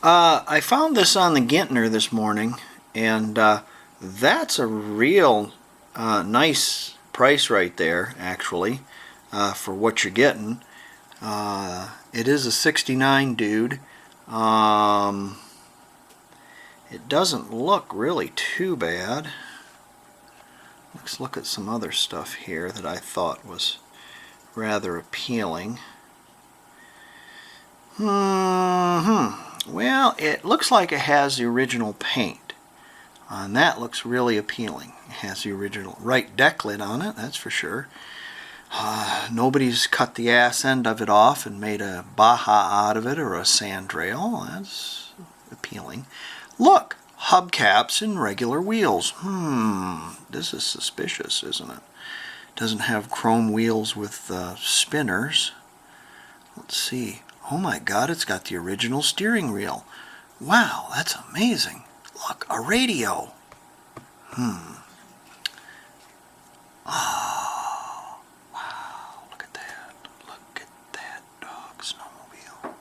I found this on the Gintner this morning, and that's a real nice price right there, actually, for what you're getting. It is a 69 dude. It doesn't look really too bad. Let's look at some other stuff here that I thought was rather appealing. Well, it looks like it has the original paint, and that looks really appealing. It has the original right deck lid on it, that's for sure. Nobody's cut the ass end of it off and made a Baja out of it or a sandrail. That's appealing. Look, hubcaps and regular wheels. This is suspicious, isn't it? Doesn't have chrome wheels with spinners. Let's see. Oh my God, it's got the original steering wheel. Wow, that's amazing. Look, a radio. Oh, wow, look at that. Look at that dog snowmobile.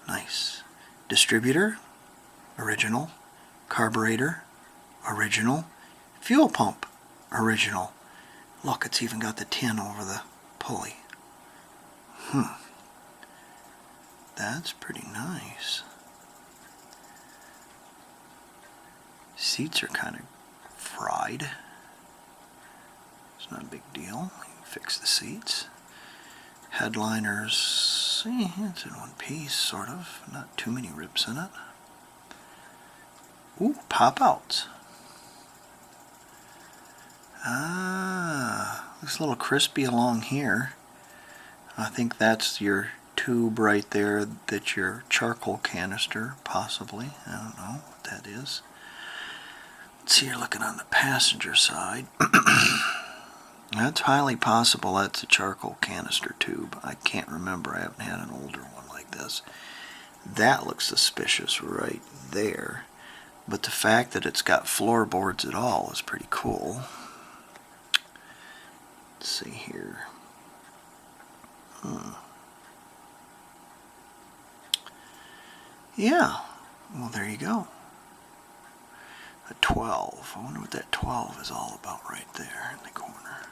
Nice. Distributor, original. Carburetor, original. Fuel pump, original. Look, it's even got the tin over the pulley. That's pretty nice. Seats are kind of fried. It's not a big deal. You can fix the seats. Headliners, see, it's in one piece, sort of. Not too many rips in it. Ooh, pop-outs. Looks a little crispy along here. I think that's your tube right there, that's your charcoal canister, possibly. I don't know what that is. Let's see, you're looking on the passenger side. That's highly possible that's a charcoal canister tube. I can't remember. I haven't had an older one like this. That looks suspicious right there. But the fact that it's got floorboards at all is pretty cool. Let's see here. Yeah, well, there you go. A 12. I wonder what that 12 is all about right there in the corner.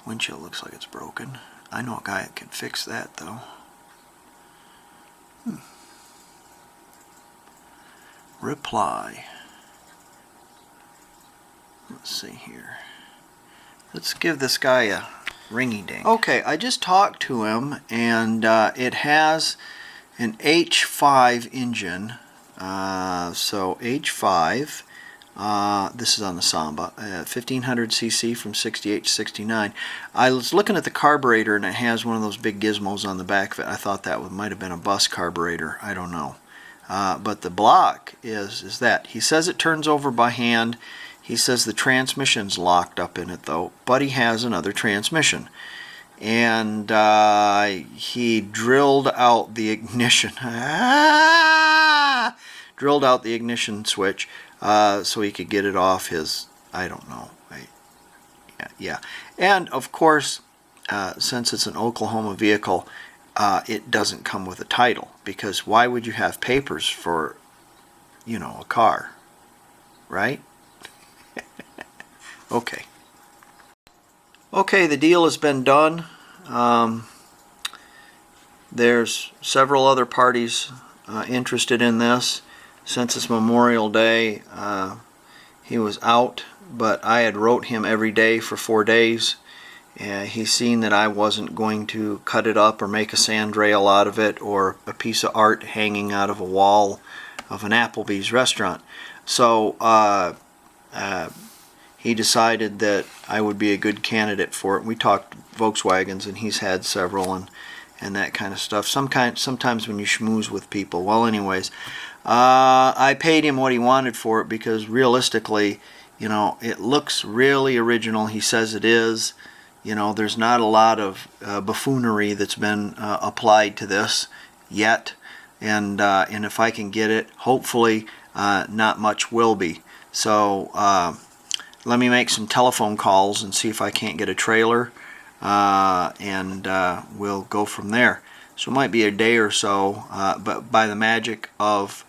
Windshield looks like it's broken. I know a guy that can fix that, though. Reply. Let's see here. Let's give this guy a ringy-dink. Okay, I just talked to him, and it has an H5 engine. So H5, this is on the Samba, 1500 cc from 68 to 69. I was looking at the carburetor, and it has one of those big gizmos on the back of it. I thought that might have been a bus carburetor. I don't know. But the block is that. He says it turns over by hand. He says the transmission's locked up in it, though, but he has another transmission. And he drilled out the ignition. Drilled out the ignition switch so he could get it off his, I don't know. Yeah. And, of course, since it's an Oklahoma vehicle, it doesn't come with a title, because why would you have papers for, you know, a car, right? Okay. Okay, the deal has been done. There's several other parties interested in this. Since it's Memorial Day, he was out, but I had wrote him every day for 4 days. He's seen that I wasn't going to cut it up or make a sandrail out of it or a piece of art hanging out of a wall of an Applebee's restaurant. So he decided that I would be a good candidate for it. We talked Volkswagens, and he's had several and that kind of stuff. Sometimes when you schmooze with people. Well, anyways, I paid him what he wanted for it because realistically, you know, it looks really original. He says it is. You know, there's not a lot of buffoonery that's been applied to this yet, and if I can get it, hopefully not much will be. So let me make some telephone calls and see if I can't get a trailer, and we'll go from there. So it might be a day or so, but by the magic of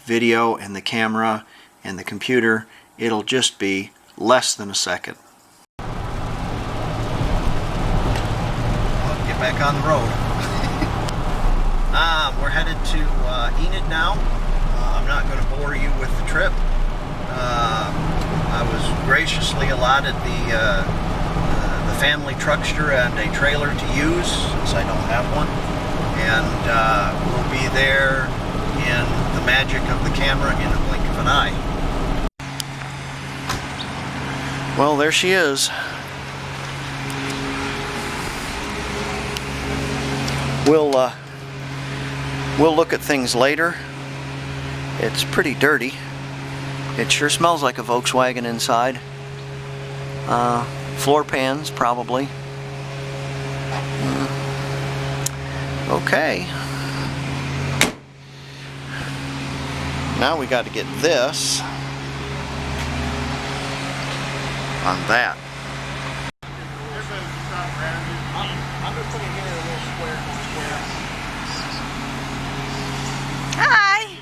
video and the camera and the computer, it'll just be less than a second. Get back on the road. We're headed to Enid now. I'm not going to bore you with the trip. I was graciously allotted the family truckster and a trailer to use, since I don't have one, and we'll be there in the magic of the camera in a blink of an eye. Well, there she is. We'll look at things later. It's pretty dirty. It sure smells like a Volkswagen inside. Floor pans, probably. Okay. Now we got to get this on that. I'm going to put it here in a little square. Hi.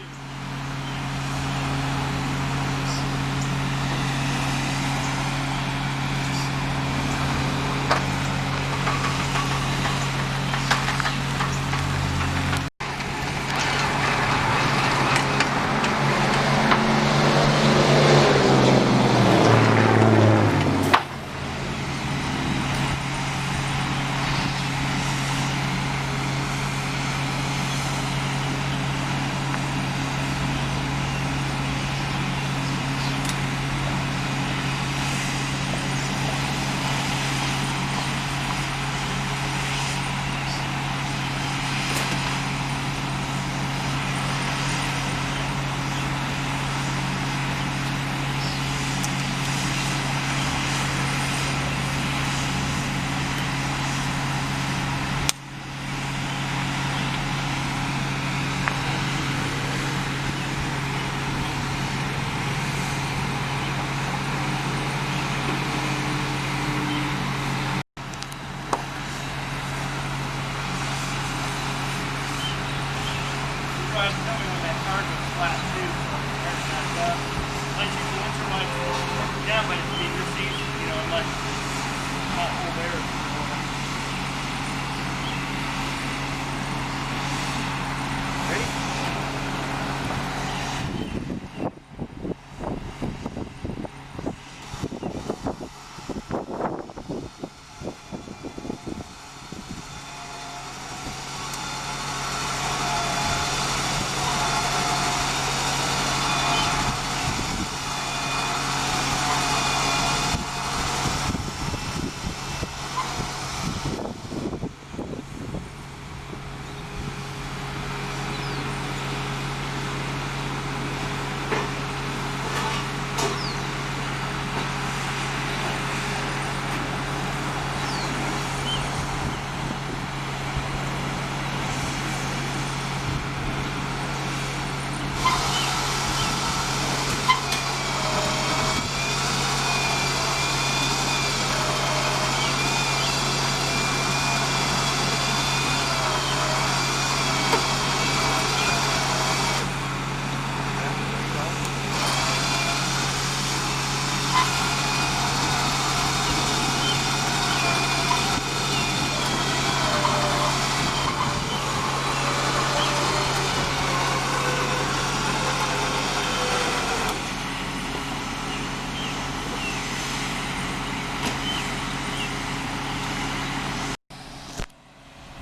Tell me when that car goes flat too. Like you can enter like down, but it's being received, you know, like hot cold air.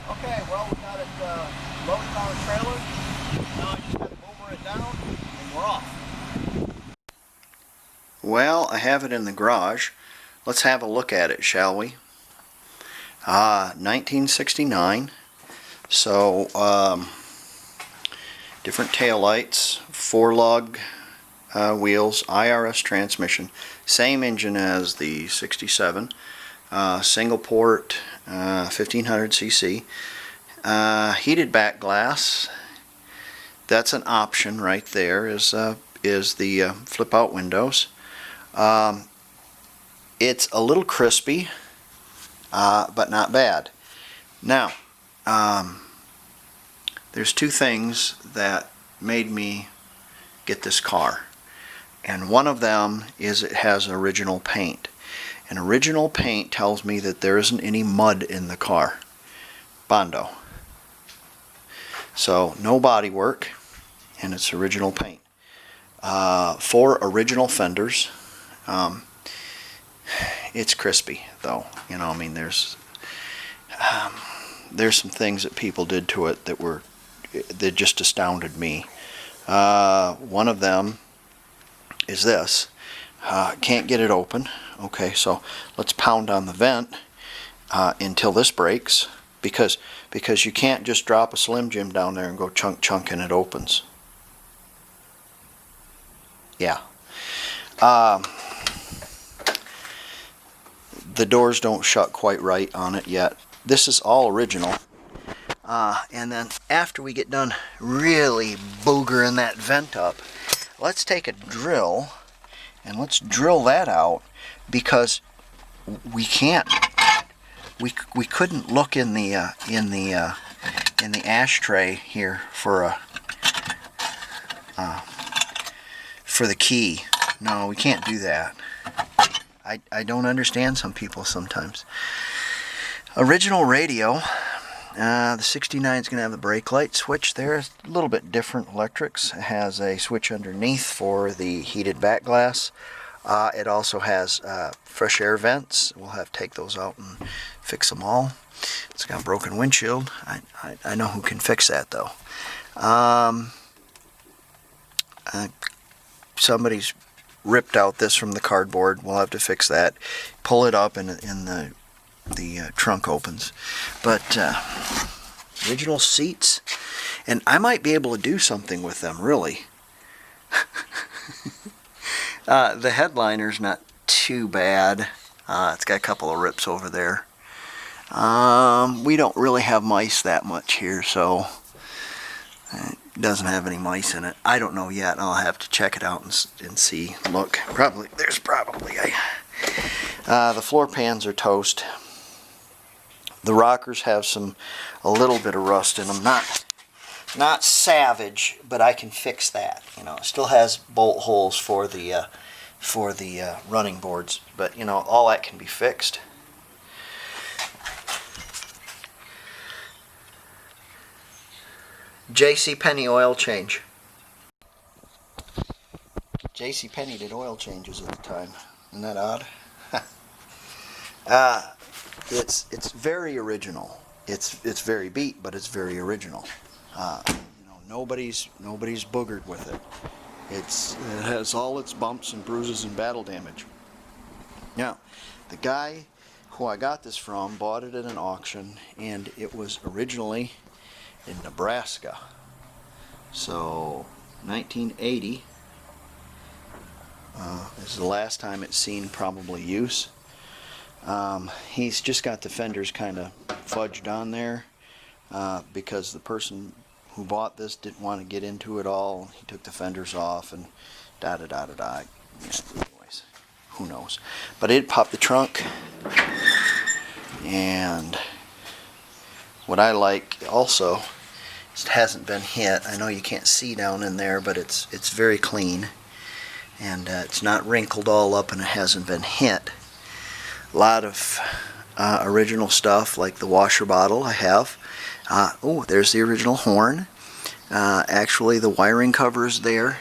Okay, well, we got it loaded on the trailer. Now I just got to motor it down and we're off. Well, I have it in the garage. Let's have a look at it, shall we? 1969. So, different taillights, 4-lug wheels, IRS transmission, same engine as the 67, single port, 1500 cc, heated back glass. That's an option right there. Is the flip out windows. It's a little crispy, but not bad. Now, there's two things that made me get this car. And one of them is it has original paint. And original paint tells me that there isn't any mud in the car. Bondo. So no body work, and it's original paint. 4 original fenders. It's crispy though. You know, I mean, there's some things that people did to it that just astounded me. One of them is this. Can't get it open. Okay, so let's pound on the vent until this breaks, because you can't just drop a Slim Jim down there and go chunk chunk and it opens. Yeah. The doors don't shut quite right on it yet. This is all original. And then after we get done really boogering that vent up, let's take a drill and let's drill that out, because we can't. We couldn't look in the ashtray here for the key. No, we can't do that. I don't understand some people sometimes. Original radio. The 69 is going to have the brake light switch there. It's a little bit different electrics. It has a switch underneath for the heated back glass. It also has fresh air vents. We'll have to take those out and fix them all. It's got a broken windshield. I know who can fix that though. Somebody's ripped out this from the cardboard. We'll have to fix that. Pull it up and the trunk opens. But original seats, and I might be able to do something with them, really. The headliner's not too bad. It's got a couple of rips over there. We don't really have mice that much here, so it doesn't have any mice in it. I don't know yet. I'll have to check it out and see. Look, there's probably the floor pans are toast. The rockers have a little bit of rust in them. Not savage, but I can fix that. You know, it still has bolt holes for the running boards, but you know, all that can be fixed. JCPenney oil change. JCPenney did oil changes at the time. Isn't that odd? It's very original. It's very beat, but it's very original. You know, nobody's boogered with it. It has all its bumps and bruises and battle damage. Now, the guy who I got this from bought it at an auction, and it was originally in Nebraska. So 1980 is the last time it's seen probably use. He's just got the fenders kind of fudged on there because the person who bought this didn't want to get into it all. He took the fenders off and da-da-da-da-da. Yeah, anyways, who knows. But it popped the trunk. And what I like also is it hasn't been hit. I know you can't see down in there, but it's very clean. And it's not wrinkled all up, and it hasn't been hit. A lot of original stuff, like the washer bottle I have. Oh, there's the original horn. Actually, the wiring cover is there.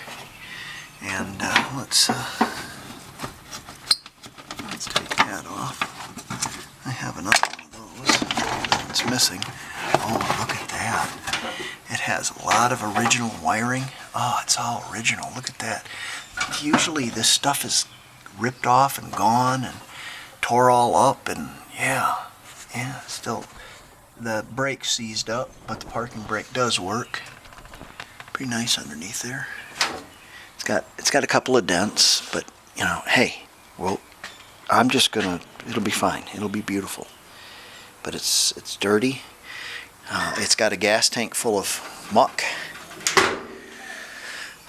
And let's take that off. I have another one of those. It's missing. Oh, look at that. It has a lot of original wiring. Oh, it's all original. Look at that. Usually this stuff is ripped off and gone and tore all up, and yeah, still the brake seized up, but the parking brake does work. Pretty nice underneath there. It's got a couple of dents, but you know, hey, well, it'll be fine. It'll be beautiful. But it's dirty. It's got a gas tank full of muck.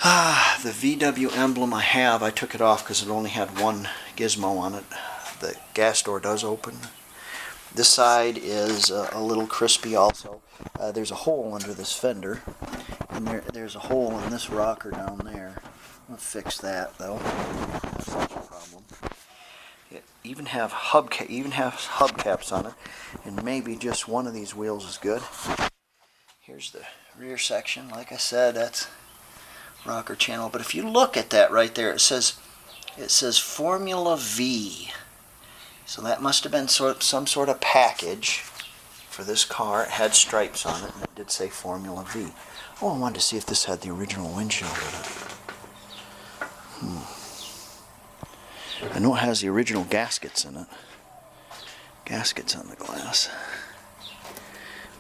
The VW emblem I took it off because it only had one gizmo on it. The gas door does open. This side is a little crispy also. There's a hole under this fender, and there's a hole in this rocker down there. I'll fix that though. That's not a problem. It even have hubcaps on it, and maybe just one of these wheels is good. Here's the rear section. Like I said, that's rocker channel. But if you look at that right there, it says Formula V. So that must have been some sort of package for this car. It had stripes on it, and it did say Formula V. Oh, I wanted to see if this had the original windshield in it. I know it has the original gaskets in it. Gaskets on the glass.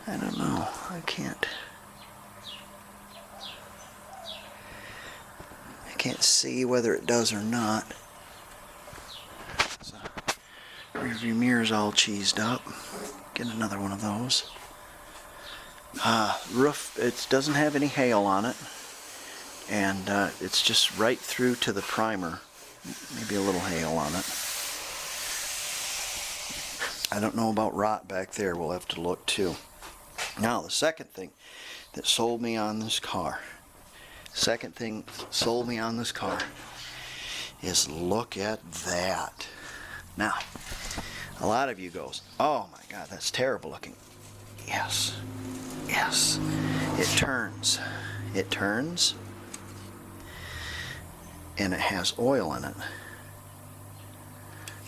I don't know. I can't see whether it does or not. So, rearview mirror's all cheesed up. Get another one of those. Roof, it doesn't have any hail on it, and it's just right through to the primer. Maybe a little hail on it. I don't know about rot back there. We'll have to look too. Now, the second thing that sold me on this car. Is look at that. Now, a lot of you goes, oh my God, that's terrible looking. Yes. It turns. And it has oil in it.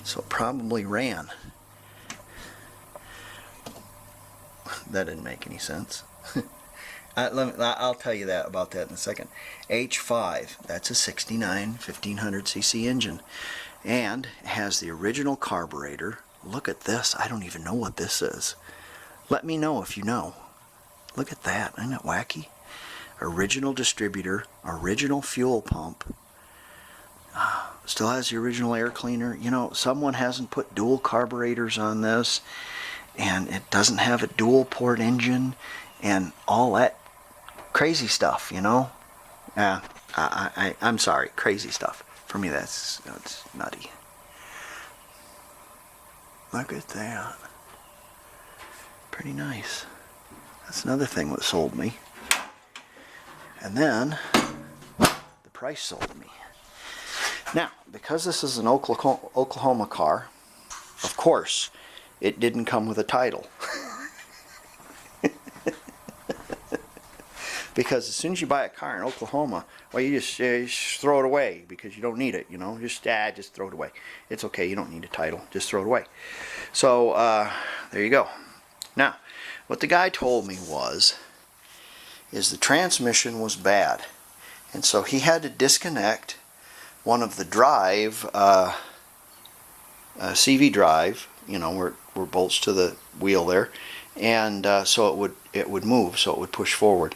So it probably ran. That didn't make any sense. I'll tell you about that in a second. H5, that's a 69 1500cc engine. And it has the original carburetor. Look at this. I don't even know what this is. Let me know if you know. Look at that. Isn't it wacky? Original distributor, original fuel pump. Still has the original air cleaner. You know, someone hasn't put dual carburetors on this, and it doesn't have a dual port engine, and all that crazy stuff, you know. I'm sorry, crazy stuff. For me, that's nutty. Look at that. Pretty nice. That's another thing that sold me. And then the price sold me. Now, because this is an Oklahoma car, of course, it didn't come with a title. Because as soon as you buy a car in Oklahoma, well, you just throw it away because you don't need it, you know. Just throw it away. It's okay, you don't need a title. Just throw it away. So, there you go. Now, what the guy told me is the transmission was bad. And so he had to disconnect one of the drive, CV drive, you know, where bolts to the wheel there, and so it would move, so it would push forward,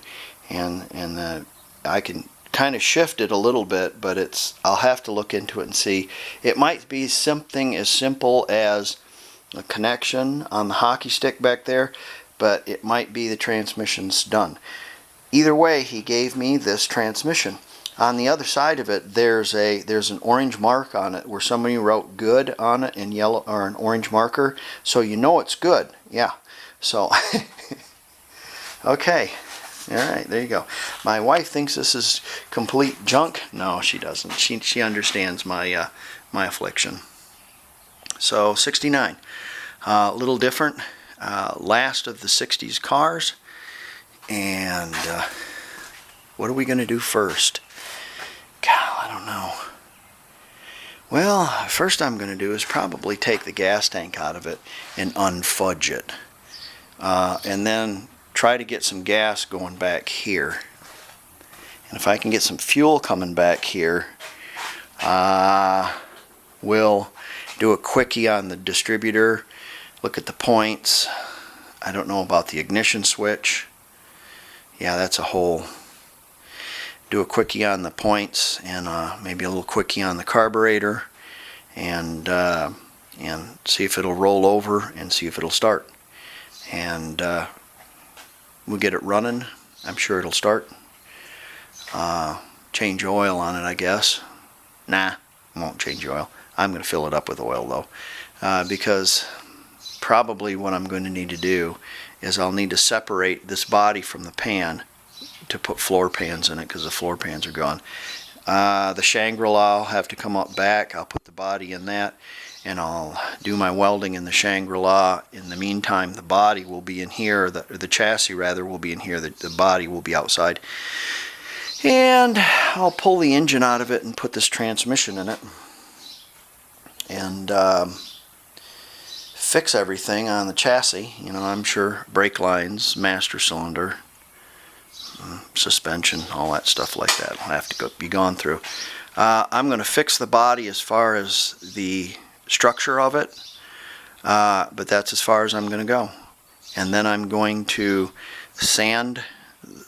and I can kind of shift it a little bit, but I'll have to look into it and see. It might be something as simple as a connection on the hockey stick back there, but it might be the transmission's done. Either way, he gave me this transmission. On the other side of it, there's an orange mark on it where somebody wrote "good" on it in yellow, or an orange marker, so you know it's good. Yeah. So, okay. All right, there you go. My wife thinks this is complete junk. No, she doesn't. She understands my my affliction. So 69, a little different. Last of the 60s cars, and what are we going to do first? God, I don't know. Well, first I'm going to do is probably take the gas tank out of it and unfudge it. And then try to get some gas going back here. And if I can get some fuel coming back here, we'll do a quickie on the distributor, look at the points. I don't know about the ignition switch. Yeah, that's a hole. Do a quickie on the points, and maybe a little quickie on the carburetor, and see if it'll roll over and see if it'll start. And we'll get it running. I'm sure it'll start. Change oil on it, I guess. Nah, I won't change oil. I'm going to fill it up with oil though, because probably what I'm going to need to do is I'll need to separate this body from the pan to put floor pans in it, because the floor pans are gone. The Shangri-La will have to come up back. I'll put the body in that, and I'll do my welding in the Shangri-La. In the meantime, the body will be in here, the chassis rather will be in here, the body will be outside. And I'll pull the engine out of it and put this transmission in it, and fix everything on the chassis. You know, I'm sure brake lines, master cylinder, suspension, all that stuff like that will have to be gone through. I'm going to fix the body as far as the structure of it, but that's as far as I'm going to go. And then I'm going to sand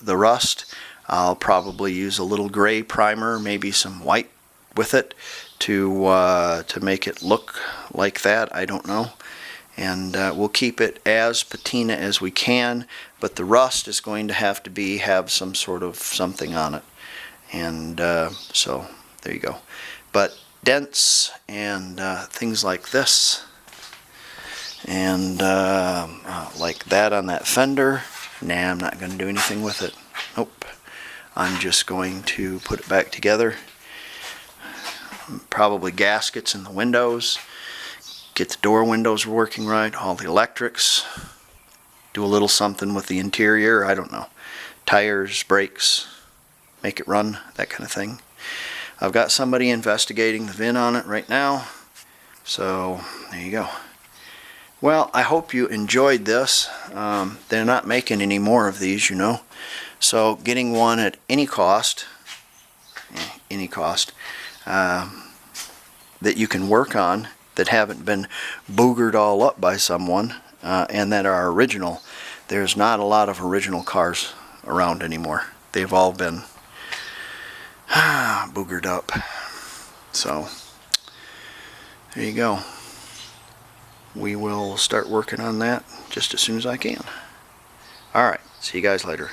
the rust. I'll probably use a little gray primer, maybe some white with it to make it look like that. I don't know. And we'll keep it as patina as we can, but the rust is going to have some sort of something on it. And so there you go. But dents and things like this, and like that on that fender, nah, I'm not going to do anything with it. Nope. I'm just going to put it back together. Probably gaskets in the windows. Get the door windows working right, all the electrics. Do a little something with the interior, I don't know. Tires, brakes, make it run, that kind of thing. I've got somebody investigating the VIN on it right now. So, there you go. Well, I hope you enjoyed this. They're not making any more of these, you know. So, getting one at any cost, that you can work on, that haven't been boogered all up by someone, and that are original. There's not a lot of original cars around anymore. They've all been boogered up. So there you go. We will start working on that just as soon as I can. Alright, see you guys later.